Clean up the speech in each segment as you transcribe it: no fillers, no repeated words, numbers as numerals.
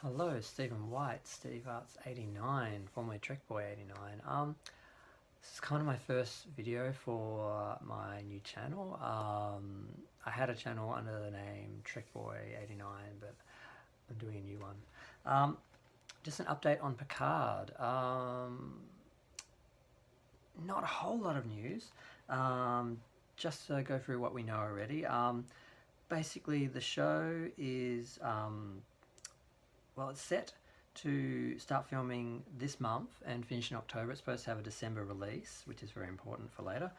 Hello, Stephen White, Steve Arts 89, formerly Trekboy 89. This is kind of my first video for my new channel. I had a channel under the name Trekboy 89, but I'm doing a new one. Just an update on Picard. Not a whole lot of news. Just to go through what we know already. Basically, the show is well, it's set to start filming this month and finish in October. It's supposed to have a December release, which is very important for later.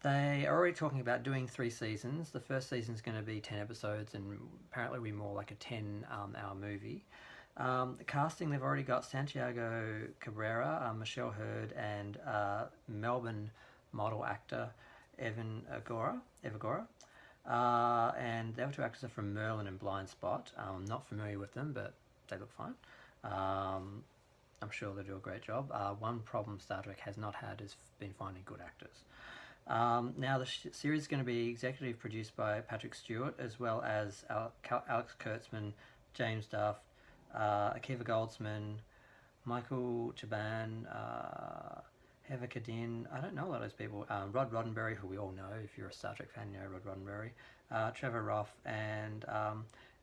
They are already talking about doing 3 seasons. The first season is going to be 10 episodes and apparently will be more like a 10-hour movie. The casting, they've already got Santiago Cabrera, Michelle Hurd, and Melbourne model actor Evan Agora. And the other 2 actors are from Merlin and Blind Spot. I'm not familiar with them, but they look fine. I'm sure they'll do a great job. One problem Star Trek has not had has been finding good actors. Now the series is going to be executive produced by Patrick Stewart, as well as Alex Kurtzman, James Duff, Akiva Goldsman, Michael Chabon, Heather Kadin, I don't know a lot of those people. Rod Roddenberry, who we all know, if you're a Star Trek fan, you know Rod Roddenberry. Trevor Roth, and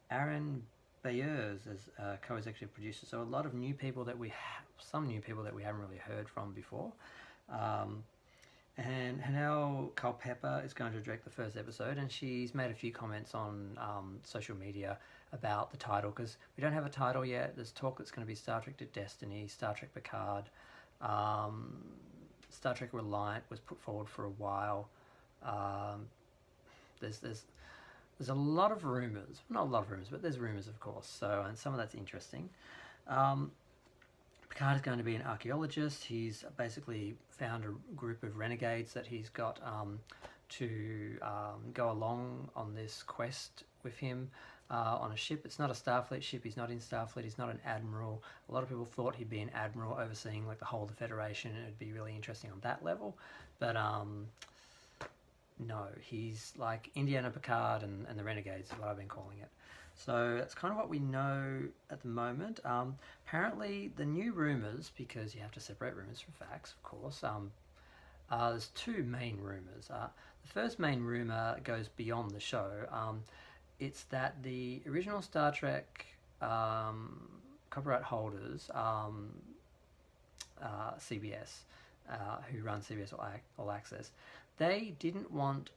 Aaron Bayers as co-executive producer. So a lot of new people that some new people that we haven't really heard from before. And Hanel Culpepper is going to direct the first episode, and she's made a few comments on social media about the title, because we don't have a title yet. There's talk that's going to be Star Trek to Destiny, Star Trek Picard. Star Trek Reliant was put forward for a while. There's a lot of rumours. Not a lot of rumours, but there's rumours, of course. So, and some of that's interesting. Picard is going to be an archaeologist. He's basically found a group of renegades that he's got to go along on this quest with him on a ship. It's not a Starfleet ship. He's not in Starfleet. He's not an admiral. A lot of people thought he'd be an admiral overseeing like the whole of the Federation, and it'd be really interesting on that level. But no, he's like Indiana Picard and the Renegades is what I've been calling it. So that's kind of what we know at the moment. Apparently, the new rumours, because you have to separate rumours from facts, of course. There's 2 main rumours. The first main rumour goes beyond the show. It's that the original Star Trek copyright holders, CBS, who run CBS All Access, they didn't want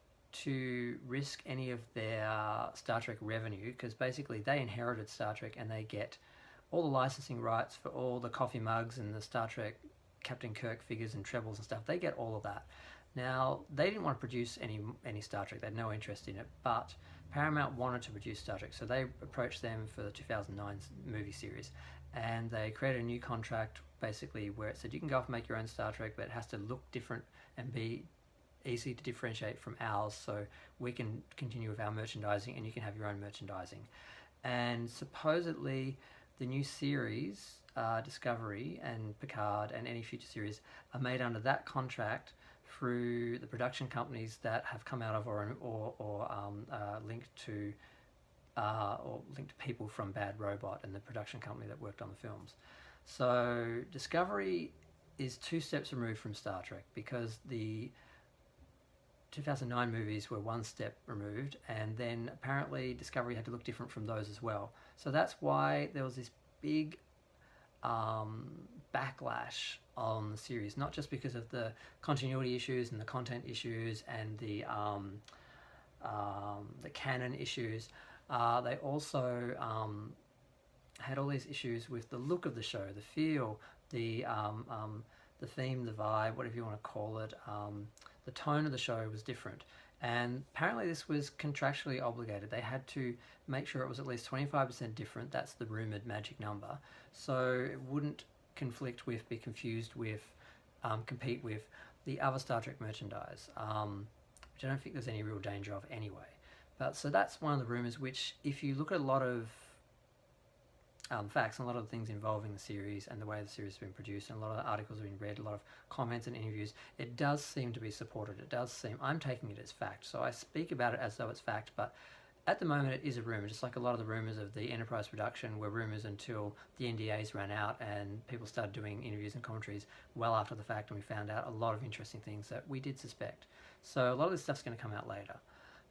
to risk any of their Star Trek revenue, because basically they inherited Star Trek and they get all the licensing rights for all the coffee mugs and the Star Trek Captain Kirk figures and trebles and stuff. They get all of that. Now, they didn't want to produce any Star Trek. They had no interest in it, but Paramount wanted to produce Star Trek, so they approached them for the 2009 movie series, and they created a new contract basically where it said you can go off and make your own Star Trek, but it has to look different and be easy to differentiate from ours, so we can continue with our merchandising and you can have your own merchandising. And supposedly the new series, Discovery and Picard and any future series, are made under that contract through the production companies that have come out of or linked to people from Bad Robot and the production company that worked on the films. So Discovery is 2 steps removed from Star Trek, because the 2009 movies were 1 step removed, and then apparently Discovery had to look different from those as well. So that's why there was this big backlash on the series, not just because of the continuity issues and the content issues and the canon issues. They also had all these issues with the look of the show, the feel, the theme, the vibe, whatever you want to call it. The tone of the show was different, and apparently this was contractually obligated. They had to make sure it was at least 25% different. That's the rumoured magic number, so it wouldn't conflict with, be confused with, compete with the other Star Trek merchandise, which I don't think there's any real danger of anyway. But so that's one of the rumours, which if you look at a lot of facts and a lot of the things involving the series and the way the series has been produced, and a lot of the articles have been read, a lot of comments and interviews, it does seem to be supported. It does seem, I'm taking it as fact, so I speak about it as though it's fact, but At the moment, it is a rumor, just like a lot of the rumors of the Enterprise production were rumors until the NDAs ran out and people started doing interviews and commentaries well after the fact, and we found out a lot of interesting things that we did suspect. So a lot of this stuff's going to come out later.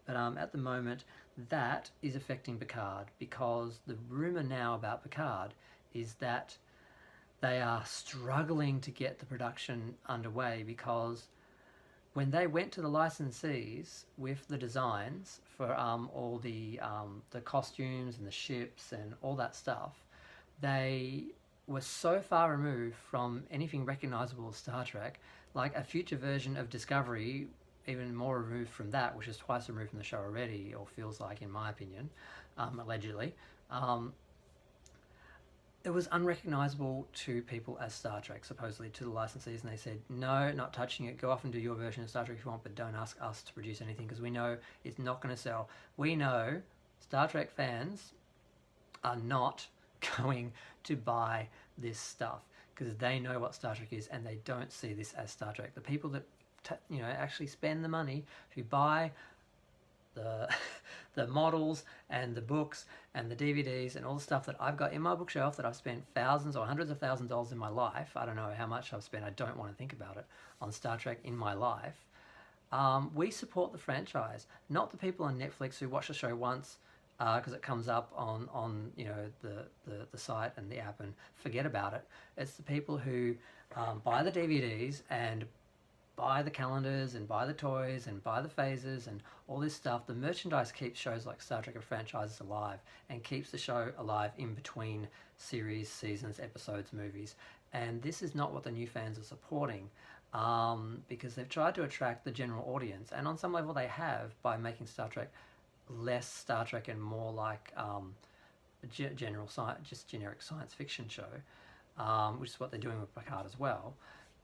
But at the moment, that is affecting Picard, because the rumor now about Picard is that they are struggling to get the production underway, because when they went to the licensees with the designs for all the costumes and the ships and all that stuff, they were so far removed from anything recognizable as Star Trek. Like a future version of Discovery, even more removed from that, which is twice removed from the show already, or feels like, in my opinion, allegedly. It was unrecognizable to people as Star Trek, supposedly, to the licensees, and they said, no, not touching it, go off and do your version of Star Trek if you want, but don't ask us to produce anything, because we know it's not going to sell. We know Star Trek fans are not going to buy this stuff, because they know what Star Trek is, and they don't see this as Star Trek. The people that actually spend the money to buy the the models and the books and the DVDs and all the stuff that I've got in my bookshelf that I've spent thousands or hundreds of thousands of dollars in my life. I don't know how much I've spent. I don't want to think about it on Star Trek in my life. We support the franchise, not the people on Netflix who watch the show once because it comes up on the site and the app and forget about it. It's the people who buy the DVDs and buy the calendars and buy the toys and buy the phases and all this stuff. The merchandise keeps shows like Star Trek and franchises alive and keeps the show alive in between series, seasons, episodes, movies. And this is not what the new fans are supporting, because they've tried to attract the general audience, and on some level they have, by making Star Trek less Star Trek and more like generic science fiction show, which is what they're doing with Picard as well.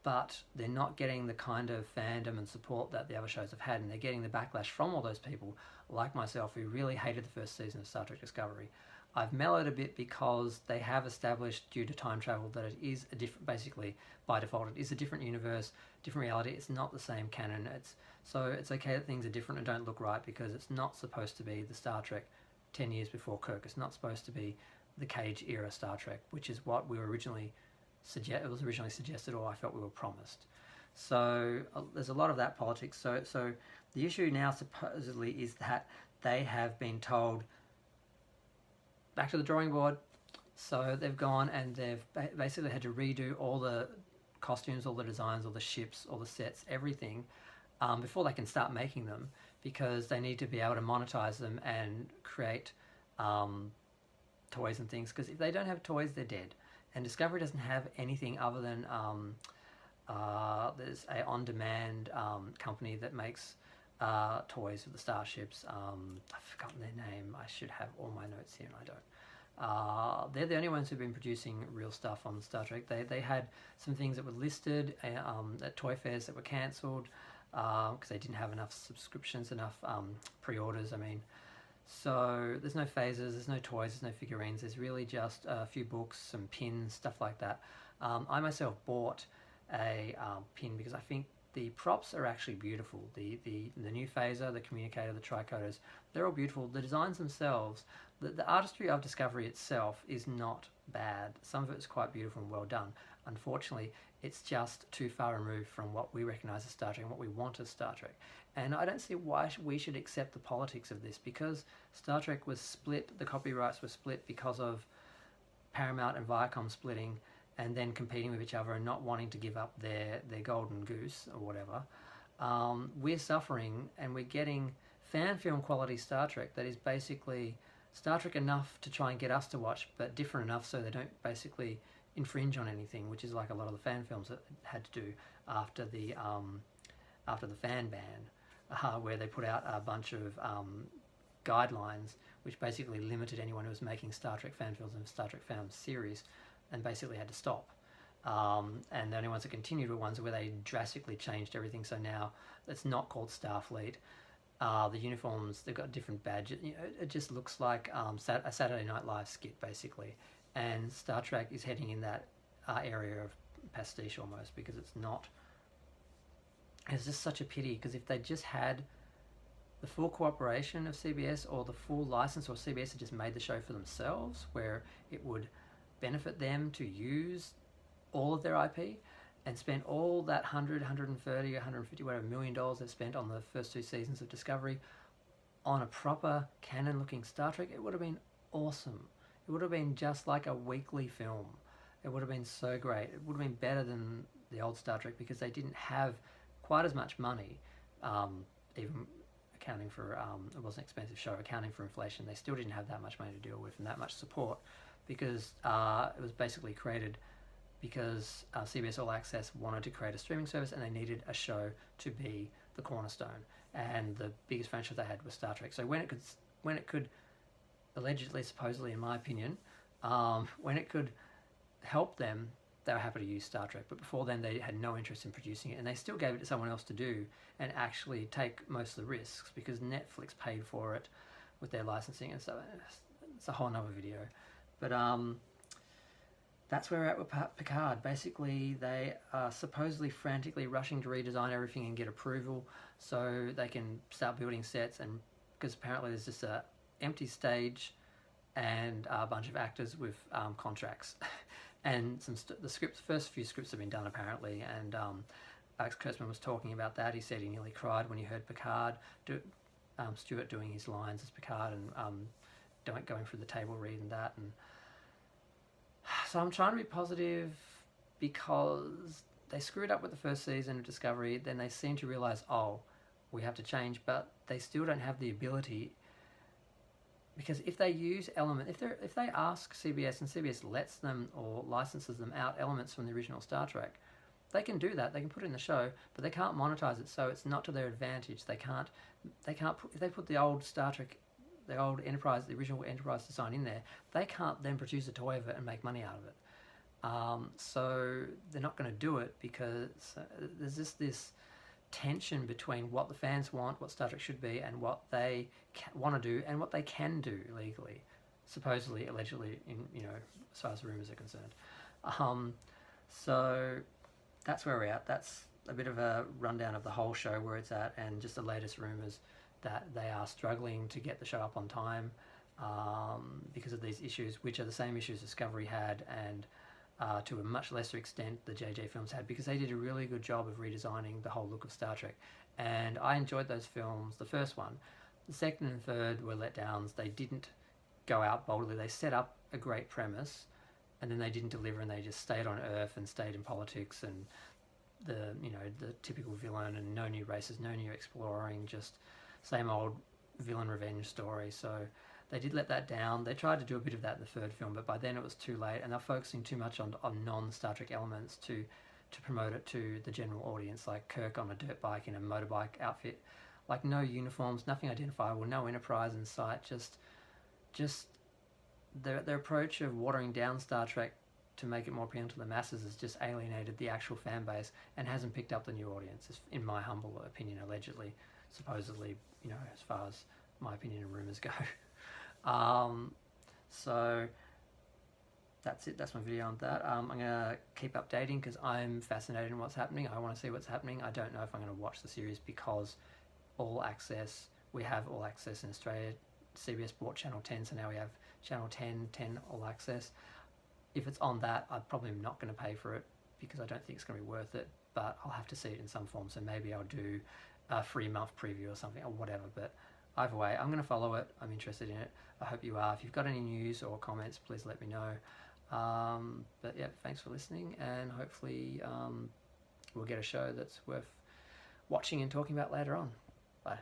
But they're not getting the kind of fandom and support that the other shows have had, and they're getting the backlash from all those people like myself who really hated the first season of Star Trek Discovery. I've mellowed a bit because they have established, due to time travel, that it is a different, basically by default, it is a different universe, different reality. It's not the same canon. So it's okay that things are different and don't look right, because it's not supposed to be the Star Trek 10 years before Kirk. It's not supposed to be the Cage era Star Trek, which is what we were originally suggested, or I felt we were promised. So there's a lot of that politics. So the issue now supposedly is that they have been told back to the drawing board. So they've gone and they've basically had to redo all the costumes, all the designs, all the ships, all the sets, everything, before they can start making them, because they need to be able to monetize them and create toys and things, because if they don't have toys, they're dead. And Discovery doesn't have anything other than there's a on-demand company that makes toys for the starships. I've forgotten their name. I should have all my notes here, and I don't. They're the only ones who've been producing real stuff on Star Trek. They had some things that were listed at toy fairs that were cancelled because they didn't have enough subscriptions, enough pre-orders, I mean. So there's no phasers, there's no toys, there's no figurines. There's really just a few books, some pins, stuff like that. I myself bought a pin because I think the props are actually beautiful. The new phaser, the communicator, the tricoders, they're all beautiful. The designs themselves, the artistry of Discovery itself is not bad. Some of it is quite beautiful and well done. Unfortunately, it's just too far removed from what we recognise as Star Trek and what we want as Star Trek. And I don't see why we should accept the politics of this, because Star Trek was split, the copyrights were split because of Paramount and Viacom splitting and then competing with each other and not wanting to give up their golden goose or whatever. We're suffering, and we're getting fan film quality Star Trek that is basically Star Trek enough to try and get us to watch, but different enough so they don't basically infringe on anything, which is like a lot of the fan films that had to do after the fan ban, where they put out a bunch of guidelines which basically limited anyone who was making Star Trek fan films and Star Trek fan series, and basically had to stop. And the only ones that continued were ones where they drastically changed everything. So now it's not called Starfleet. The uniforms, they've got different badges. You know, it just looks like a Saturday Night Live skit, basically. And Star Trek is heading in that area of pastiche almost, because it's not. It's just such a pity, because if they just had the full cooperation of CBS or the full license, or CBS had just made the show for themselves, where it would benefit them to use all of their IP and spend all that 100, 130, 150, whatever $1 million they've spent on the first 2 seasons of Discovery on a proper canon-looking Star Trek, it would have been awesome. It would have been just like a weekly film. It would have been so great. It would have been better than the old Star Trek because they didn't have quite as much money, even accounting for, it was an expensive show, accounting for inflation. They still didn't have that much money to deal with and that much support because it was basically created because CBS All Access wanted to create a streaming service and they needed a show to be the cornerstone. And the biggest franchise they had was Star Trek. So when it could allegedly, supposedly, in my opinion, when it could help them, they were happy to use Star Trek. But before then, they had no interest in producing it, and they still gave it to someone else to do and actually take most of the risks because Netflix paid for it with their licensing and stuff. It's a whole nother video. But that's where we're at with Picard. Basically, they are supposedly frantically rushing to redesign everything and get approval so they can start building sets, and because apparently there's just a empty stage and a bunch of actors with contracts. And the first few scripts have been done apparently, and Alex Kurtzman was talking about that. He said he nearly cried when he heard Picard, Stewart doing his lines as Picard, and going through the table read and that. And so I'm trying to be positive because they screwed up with the first season of Discovery. Then they seem to realise, oh, we have to change, but they still don't have the ability. Because if they use if they ask CBS and CBS lets them or licenses them out elements from the original Star Trek, they can do that. They can put it in the show, but they can't monetize it, so it's not to their advantage. They can't if they put the old Star Trek, the old Enterprise, the original Enterprise design in there, they can't then produce a toy of it and make money out of it. So they're not going to do it because there's just this tension between what the fans want, what Star Trek should be, and what they want to do and what they can do legally, supposedly, allegedly, as far as rumors are concerned. So that's where we're at. That's a bit of a rundown of the whole show, where it's at, and just the latest rumors that they are struggling to get the show up on time because of these issues, which are the same issues Discovery had, and to a much lesser extent the JJ films had, because they did a really good job of redesigning the whole look of Star Trek. And I enjoyed those films, the first one. The second and third were letdowns. They didn't go out boldly. They set up a great premise, and then they didn't deliver, and they just stayed on Earth and stayed in politics and the typical villain, and no new races, no new exploring, just same old villain revenge story. So they did let that down. They tried to do a bit of that in the third film, but by then it was too late, and they're focusing too much on non-Star Trek elements to promote it to the general audience, like Kirk on a dirt bike in a motorbike outfit, like no uniforms, nothing identifiable, no Enterprise in sight, just their approach of watering down Star Trek to make it more appealing to the masses has just alienated the actual fan base and hasn't picked up the new audience, in my humble opinion, allegedly, supposedly, as far as my opinion and rumours go. So that's it. That's my video on that. I'm going to keep updating because I'm fascinated in what's happening. I want to see what's happening. I don't know if I'm going to watch the series because we have All Access in Australia. CBS bought Channel 10, so now we have Channel 10 All Access. If it's on that, I'm probably not going to pay for it because I don't think it's going to be worth it, but I'll have to see it in some form. So maybe I'll do a free month preview or something or whatever, but either way, I'm going to follow it. I'm interested in it. I hope you are. If you've got any news or comments, please let me know. But yeah, thanks for listening, and hopefully we'll get a show that's worth watching and talking about later on. Bye.